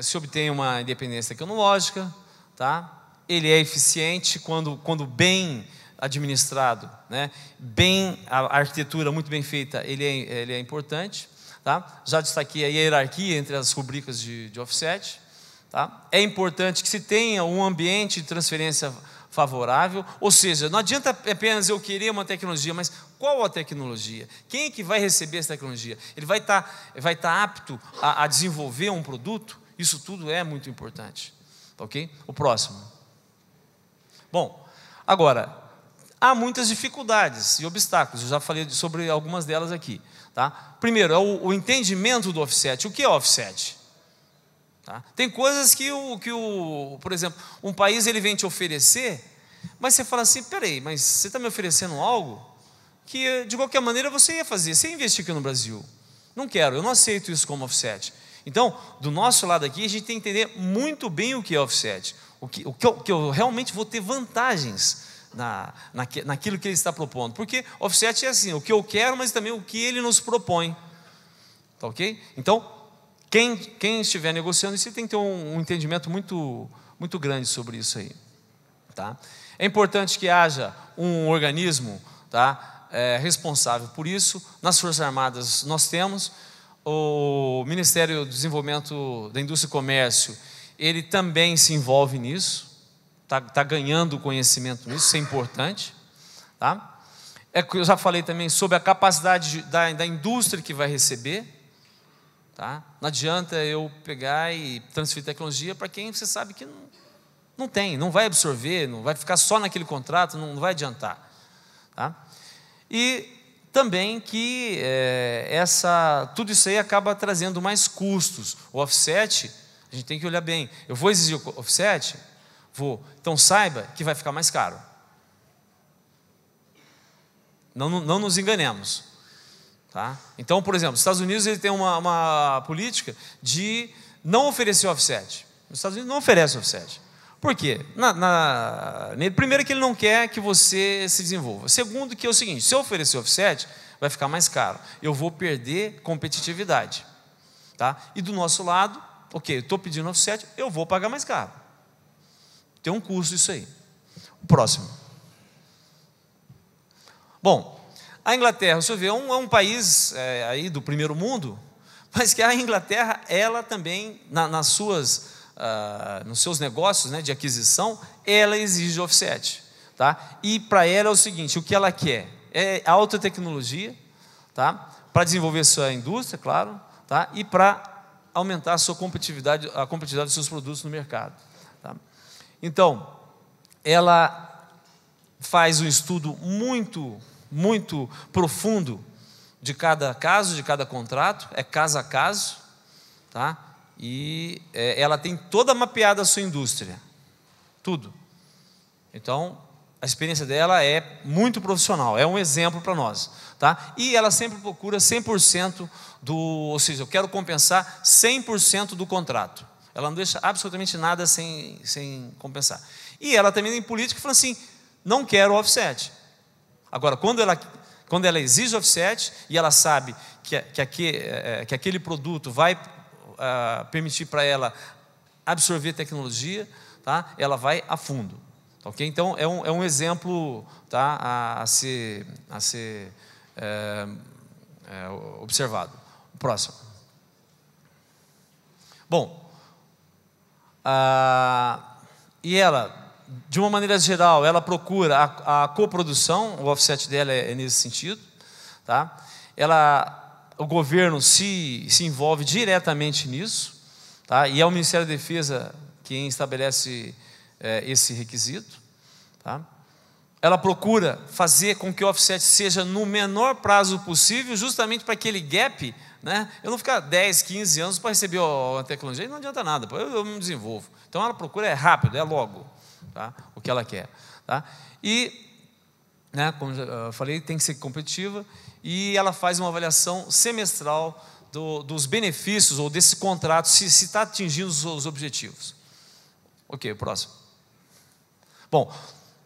se obtenha uma independência tecnológica, tá? Ele é eficiente quando bem administrado, né? A arquitetura muito bem feita, ele é importante. Tá? Já destaquei a hierarquia entre as rubricas de offset. Tá? É importante que se tenha um ambiente de transferência favorável, ou seja, não adianta apenas eu querer uma tecnologia, mas qual a tecnologia? Quem é que vai receber essa tecnologia? Ele vai estar apto a desenvolver um produto? Isso tudo é muito importante. Ok? O próximo. Bom, agora, há muitas dificuldades e obstáculos, eu já falei sobre algumas delas aqui. Tá? Primeiro, é o entendimento do offset. O que é offset? Tá? Tem coisas que por exemplo, um país ele vem te oferecer, mas você fala assim, peraí, mas você está me oferecendo algo que de qualquer maneira você ia fazer, você ia investir aqui no Brasil. Não quero, eu não aceito isso como offset. Então, do nosso lado aqui, a gente tem que entender muito bem o que é offset, o que eu realmente vou ter vantagens naquilo que ele está propondo, porque offset é assim, o que eu quero, mas também o que ele nos propõe. Tá ok? Então, quem estiver negociando isso tem que ter um entendimento muito, muito grande sobre isso aí. Tá? É importante que haja um organismo, tá, responsável por isso. Nas Forças Armadas nós temos o Ministério do Desenvolvimento da Indústria e Comércio, ele também se envolve nisso, tá ganhando conhecimento nisso, isso é importante. Tá? Eu já falei também sobre a capacidade da indústria que vai receber. Tá? Não adianta eu pegar e transferir tecnologia para quem você sabe que não tem, não vai absorver, não vai ficar só naquele contrato, não vai adiantar. Tá? E também que tudo isso aí acaba trazendo mais custos. O offset, a gente tem que olhar bem. Eu vou exigir o offset? Vou. Então saiba que vai ficar mais caro. Não nos enganemos. Tá? Então, por exemplo, os Estados Unidos ele tem uma política de não oferecer offset. Os Estados Unidos não oferecem offset. Por quê? Primeiro que ele não quer que você se desenvolva. Segundo que é o seguinte, se eu oferecer offset, vai ficar mais caro. Eu vou perder competitividade. Tá? E do nosso lado, ok, estou pedindo offset, eu vou pagar mais caro. Tem um custo isso aí. O próximo. Bom, a Inglaterra, você vê, é um país aí do primeiro mundo, mas que a Inglaterra, ela também, nos seus negócios, né, de aquisição, ela exige offset. Tá? E para ela é o seguinte, o que ela quer é alta tecnologia, tá? Para desenvolver sua indústria, claro, tá? E para aumentar a sua competitividade, a competitividade dos seus produtos no mercado. Tá? Então, ela faz um estudo muito profundo de cada caso, de cada contrato, é caso a caso, tá? E ela tem toda mapeada a sua indústria, tudo. Então, a experiência dela é muito profissional, é um exemplo para nós, tá? E ela sempre procura 100% ou seja, eu quero compensar 100% do contrato. Ela não deixa absolutamente nada sem compensar. E ela também tem política que fala assim, não quero offset. Agora, quando ela exige offset e ela sabe que aquele produto vai permitir para ela absorver tecnologia, tá? Ela vai a fundo. Ok? Então, é um exemplo, tá? a ser observado. O próximo. Bom, e ela, de uma maneira geral, ela procura a coprodução, o offset dela é nesse sentido, tá? O governo se envolve diretamente nisso, tá? E é o Ministério da Defesa quem estabelece esse requisito, tá? Ela procura fazer com que o offset seja no menor prazo possível, justamente para aquele gap, né? Eu não ficar 10, 15 anos para receber a tecnologia, não adianta nada, eu me desenvolvo. Então ela procura rápido, logo, tá? O que ela quer, tá? E, né, como eu falei, tem que ser competitiva, e ela faz uma avaliação semestral dos benefícios ou desse contrato, se está atingindo os objetivos. Ok, próximo. Bom,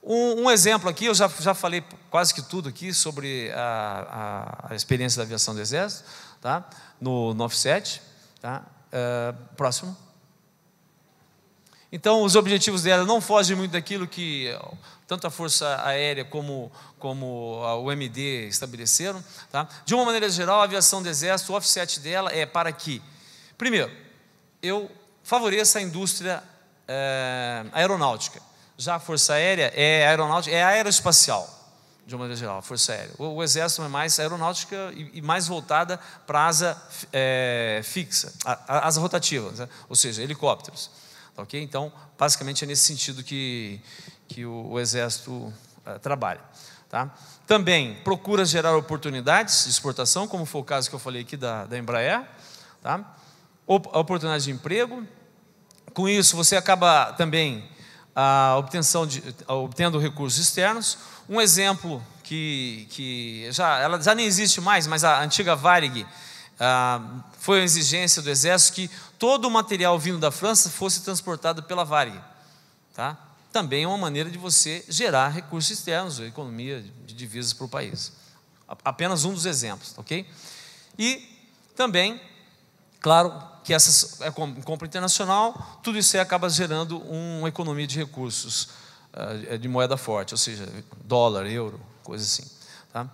um exemplo aqui, eu já falei quase que tudo aqui sobre a experiência da aviação do Exército, tá? No offset, tá? Próximo. Então, os objetivos dela não fogem muito daquilo que tanto a Força Aérea como o MD estabeleceram, tá? De uma maneira geral, a aviação do Exército, o offset dela é para que, primeiro, eu favoreça a indústria aeronáutica. Já a Força Aérea é aeronáutica, é aeroespacial, de uma maneira geral, a Força Aérea. O Exército é mais aeronáutica e mais voltada para a asa fixa, a asa rotativa, né? Ou seja, helicópteros. Ok? Então, basicamente é nesse sentido que o Exército trabalha. Tá? Também procura gerar oportunidades de exportação, como foi o caso que eu falei aqui da Embraer. Tá? Oportunidade de emprego. Com isso, você acaba também obtendo recursos externos. Um exemplo que ela já nem existe mais, mas a antiga Varig, foi a exigência do Exército que todo o material vindo da França fosse transportado pela Varig. Tá? Também é uma maneira de você gerar recursos externos, economia de divisas para o país. Apenas um dos exemplos, ok? E também, claro, que essa compra internacional, tudo isso aí acaba gerando uma economia de recursos de moeda forte, ou seja, dólar, euro, coisa assim. Tá?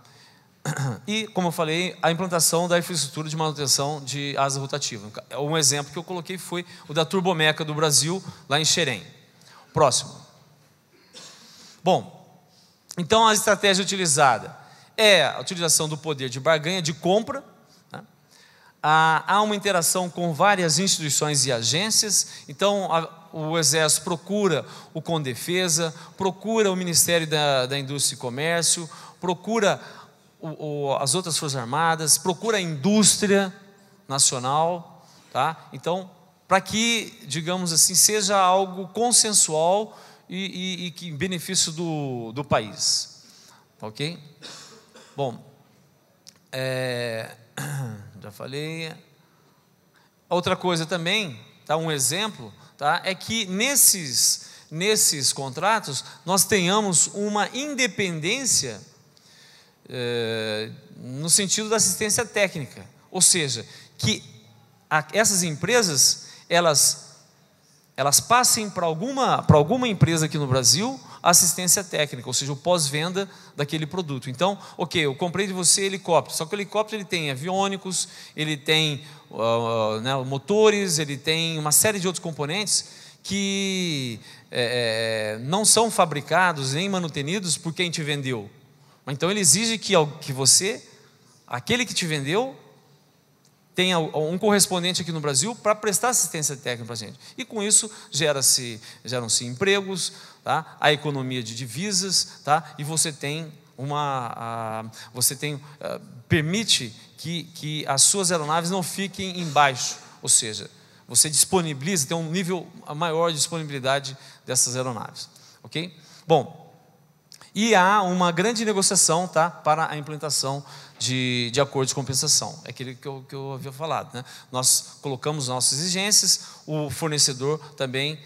E, como eu falei, a implantação da infraestrutura de manutenção de asa rotativa. Um exemplo que eu coloquei foi o da Turbomeca do Brasil, lá em Xerém. Próximo. Bom, então a estratégia utilizada é a utilização do poder de barganha, de compra. Tá? Há uma interação com várias instituições e agências. Então, o Exército procura o Condefesa, procura o Ministério da Indústria e Comércio, procura as outras Forças Armadas, procura a indústria nacional, tá? Então, para que, digamos assim, seja algo consensual e que em benefício do país, ok? Bom, já falei. Outra coisa também, tá? Um exemplo, tá? É que nesses contratos nós tenhamos uma independência no sentido da assistência técnica, ou seja, que essas empresas elas passem para alguma empresa aqui no Brasil assistência técnica, ou seja, o pós-venda daquele produto. Então, ok, eu comprei de você helicóptero, só que o helicóptero ele tem aviônicos, ele tem motores, ele tem uma série de outros componentes que não são fabricados nem manutenidos por quem te vendeu. Então ele exige que você, aquele que te vendeu, tenha um correspondente aqui no Brasil para prestar assistência técnica para a gente. E com isso geram-se empregos, tá? A economia de divisas, tá? E você tem permite que as suas aeronaves não fiquem embaixo, ou seja, você disponibiliza, tem um nível maior de disponibilidade dessas aeronaves, ok? Bom, e há uma grande negociação, tá, para a implementação de acordo de compensação. É aquilo que eu havia falado, né? Nós colocamos nossas exigências, o fornecedor também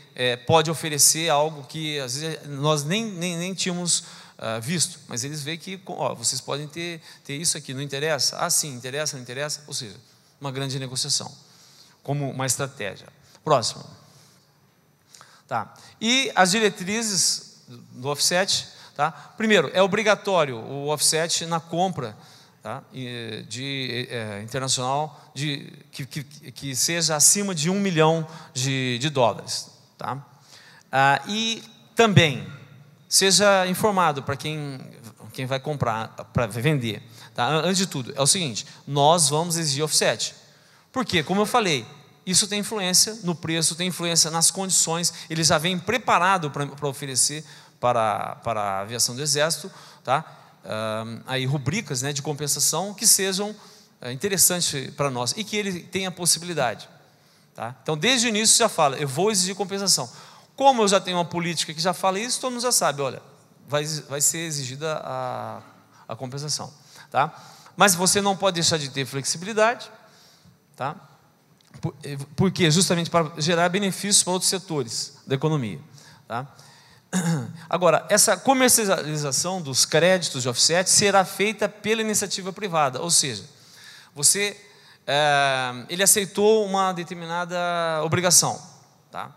pode oferecer algo que às vezes nós nem tínhamos visto, mas eles veem que vocês podem ter isso aqui, não interessa? Ah, sim, interessa, não interessa? Ou seja, uma grande negociação. como uma estratégia. Próximo. Tá. E as diretrizes do offset, tá? Primeiro, é obrigatório o offset na compra, tá? Internacional que seja acima de 1 milhão de dólares. Tá? E também seja informado para quem vai comprar, para vender. Tá? Antes de tudo, é o seguinte: nós vamos exigir offset. Porque, como eu falei, isso tem influência no preço, tem influência nas condições. Ele já vem preparado para oferecer para a aviação do Exército, tá? Aí rubricas, né, de compensação que sejam interessantes para nós e que ele tenha possibilidade. Tá? Então, desde o início já fala, eu vou exigir compensação. Como eu já tenho uma política que já fala isso, todo mundo já sabe, olha, vai ser exigida a compensação. Tá? Mas você não pode deixar de ter flexibilidade, tá? Porque justamente para gerar benefícios para outros setores da economia. Tá? Agora, essa comercialização dos créditos de offset será feita pela iniciativa privada, ou seja, ele aceitou uma determinada obrigação, tá?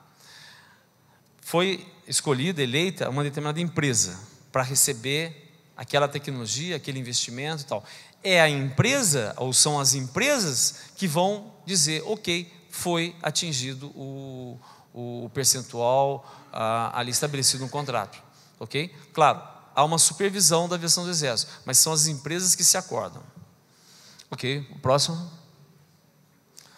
Foi escolhida, eleita uma determinada empresa para receber aquela tecnologia, aquele investimento e tal. É a empresa, ou são as empresas que vão dizer, ok, foi atingido o percentual ali estabelecido no contrato, ok? Claro, há uma supervisão da aviação do Exército, mas são as empresas que se acordam. Ok, o próximo.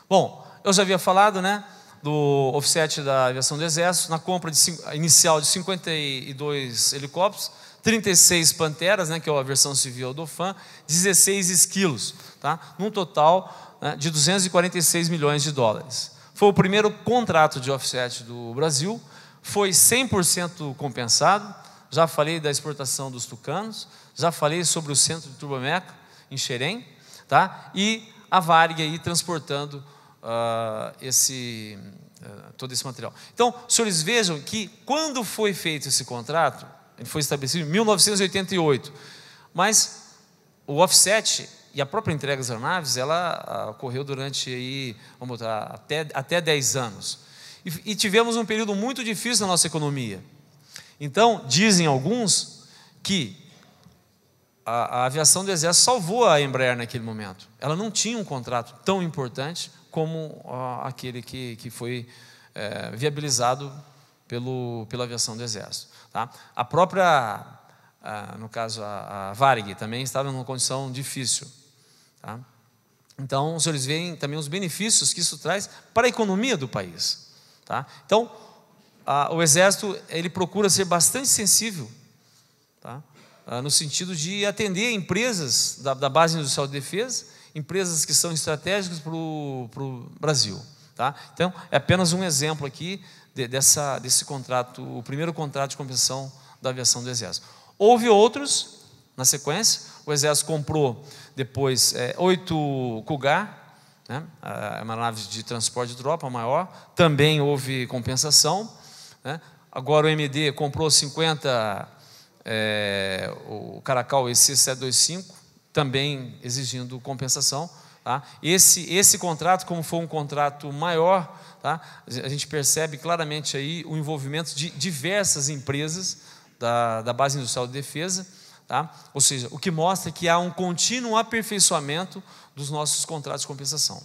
Bom, eu já havia falado, né, do offset da aviação do Exército, na compra inicial de 52 helicópteros, 36 Panteras, né, que é a versão civil do FAM, 16 esquilos, tá? Num total, né, de 246 milhões de dólares. Foi o primeiro contrato de offset do Brasil, foi 100% compensado. Já falei da exportação dos Tucanos, já falei sobre o centro de turbomeca em Xerém, tá? E a Varig aí transportando todo esse material. Então, os senhores vejam que quando foi feito esse contrato, ele foi estabelecido em 1988, mas o offset e a própria entrega das aeronaves, ela ocorreu durante aí, vamos botar, até 10 anos. E tivemos um período muito difícil na nossa economia. Então, dizem alguns que a aviação do Exército salvou a Embraer naquele momento. Ela não tinha um contrato tão importante como aquele que foi viabilizado pela aviação do Exército. Tá? A própria, no caso, a Varig também estava numa condição difícil. Tá? Então, os senhores veem também os benefícios que isso traz para a economia do país. Tá? Então, o Exército ele procura ser bastante sensível, tá? No sentido de atender empresas da base industrial de defesa, empresas que são estratégicas para o Brasil. Tá? Então, é apenas um exemplo aqui desse contrato, o primeiro contrato de compensação da aviação do Exército. Houve outros na sequência. O Exército comprou depois 8 Cougar, né? Uma nave de transporte de tropa maior, também houve compensação, né? Agora o MD comprou 50 o Caracal EC-725, também exigindo compensação. Tá? Esse contrato, como foi um contrato maior, tá? A gente percebe claramente aí o envolvimento de diversas empresas da base industrial de defesa, tá? Ou seja, o que mostra que há um contínuo aperfeiçoamento dos nossos contratos de compensação.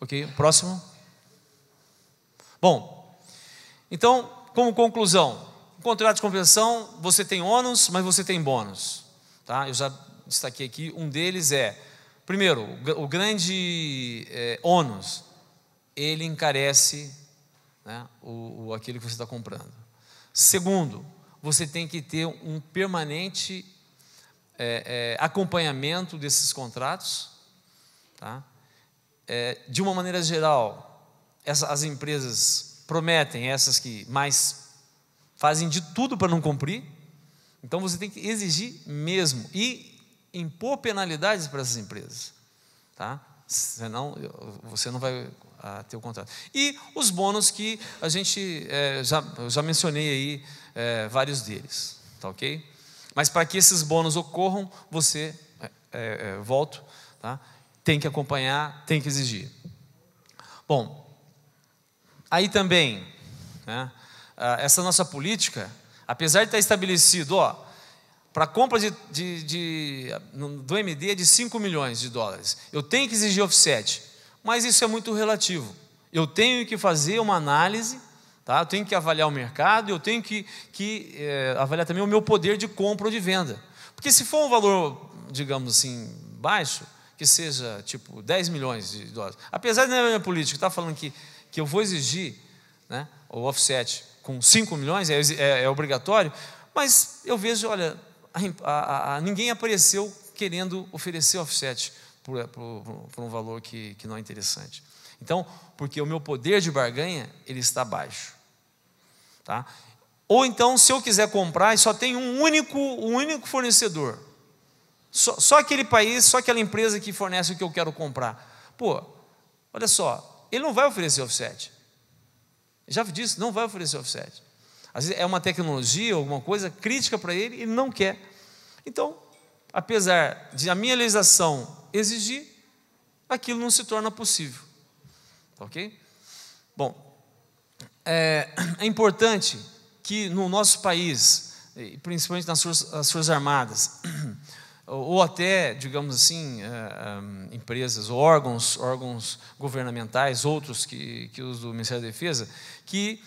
Ok, próximo. Bom, então, como conclusão, o contrato de compensação, você tem ônus, mas você tem bônus. Tá? Eu já destaquei aqui, um deles primeiro, o grande ônus, ele encarece, né, aquilo que você está comprando. Segundo, você tem que ter um permanente acompanhamento desses contratos. Tá? De uma maneira geral, as empresas prometem, essas que mais fazem de tudo para não cumprir, então você tem que exigir mesmo e impor penalidades para essas empresas, tá? Senão você não vai ter o contrato. E os bônus que a gente já mencionei aí vários deles, tá ok? Mas para que esses bônus ocorram, você, volto, tá? Tem que acompanhar, tem que exigir. Bom, aí também, né, essa nossa política, apesar de estar estabelecido, para a compra do MD é de 5 milhões de dólares, eu tenho que exigir offset, mas isso é muito relativo. Eu tenho que fazer uma análise, tá? Eu tenho que avaliar o mercado, eu tenho que avaliar também o meu poder de compra ou de venda. Porque se for um valor, digamos assim, baixo, que seja tipo 10 milhões de dólares, apesar da minha política estar falando que eu vou exigir, né, o offset com 5 milhões, é obrigatório, mas eu vejo, olha, ninguém apareceu querendo oferecer offset por um valor que não é interessante. Então, porque o meu poder de barganha, ele está baixo. Tá? Ou então, se eu quiser comprar e só tem um único fornecedor, só aquele país, só aquela empresa que fornece o que eu quero comprar. Pô, olha só, ele não vai oferecer offset. Já disse, não vai oferecer offset. Às vezes é uma tecnologia, alguma coisa crítica para ele, ele não quer. Então, apesar de a minha legislação exigir, aquilo não se torna possível. Ok? Bom, é importante que no nosso país, principalmente nas Forças Armadas, ou até, digamos assim, empresas, ou órgãos governamentais, outros que os do Ministério da Defesa, que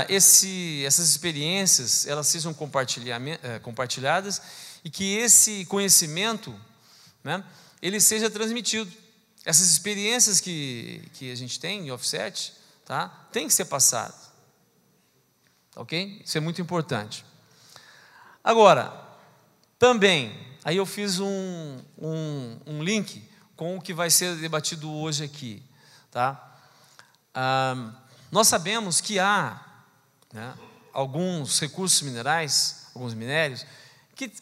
essas experiências elas sejam compartilhadas e que esse conhecimento, né, ele seja transmitido. Essas experiências que a gente tem em offset, tá, tem que ser passadas. Ok? Isso é muito importante. Agora, também, aí eu fiz um link com o que vai ser debatido hoje aqui. Tá? Nós sabemos que há, né, alguns recursos minerais, alguns minérios,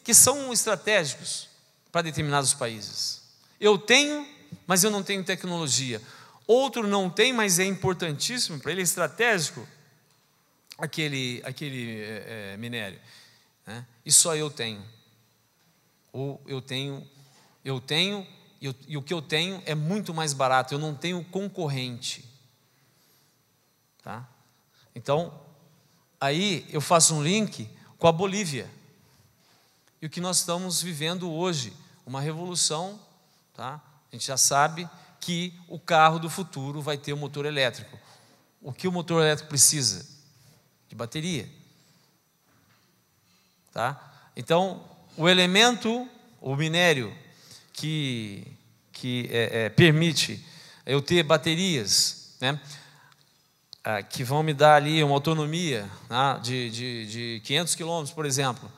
que são estratégicos para determinados países. Eu tenho, mas eu não tenho tecnologia. Outro não tem, mas é importantíssimo para ele, é estratégico aquele minério, né? E só eu tenho. Ou eu tenho, e o que eu tenho é muito mais barato, eu não tenho concorrente. Tá? Então, aí eu faço um link com a Bolívia. E o que nós estamos vivendo hoje, uma revolução, tá? A gente já sabe que o carro do futuro vai ter um motor elétrico. O que o motor elétrico precisa? De bateria. Tá? Então, o elemento, o minério que permite eu ter baterias, né, que vão me dar ali uma autonomia, né, de 500 quilômetros, por exemplo.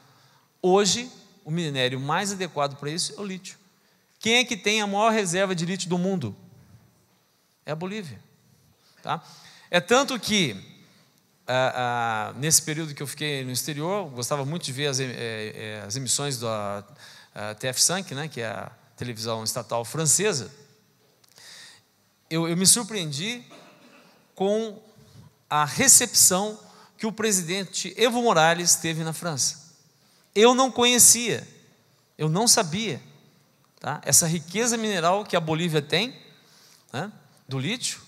Hoje, o minério mais adequado para isso é o lítio. Quem é que tem a maior reserva de lítio do mundo? É a Bolívia. Tá? É tanto que, nesse período que eu fiquei no exterior, gostava muito de ver as emissões da TF5, né, que é a televisão estatal francesa. Eu me surpreendi com a recepção que o presidente Evo Morales teve na França. Eu não conhecia, eu não sabia, tá, essa riqueza mineral que a Bolívia tem, né, do lítio,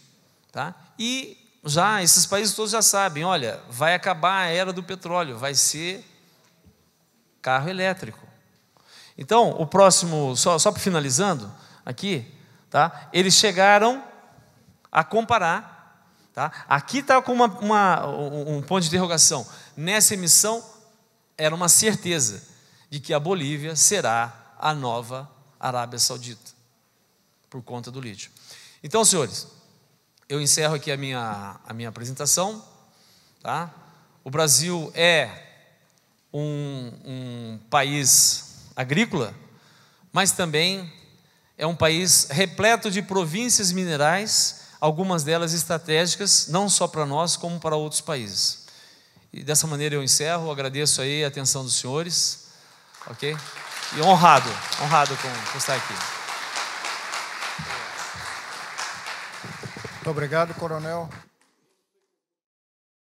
tá, e já esses países todos já sabem, olha, vai acabar a era do petróleo, vai ser carro elétrico. Então, o próximo, só para finalizando aqui, tá, eles chegaram a comparar, tá, aqui está com um ponto de interrogação, nessa emissão era uma certeza de que a Bolívia será a nova Arábia Saudita, por conta do lítio. Então, senhores, eu encerro aqui a minha apresentação. Tá? O Brasil é um país agrícola, mas também é um país repleto de províncias minerais, algumas delas estratégicas, não só para nós, como para outros países. E dessa maneira eu encerro, agradeço aí a atenção dos senhores, ok? E honrado com estar aqui. Muito obrigado, coronel.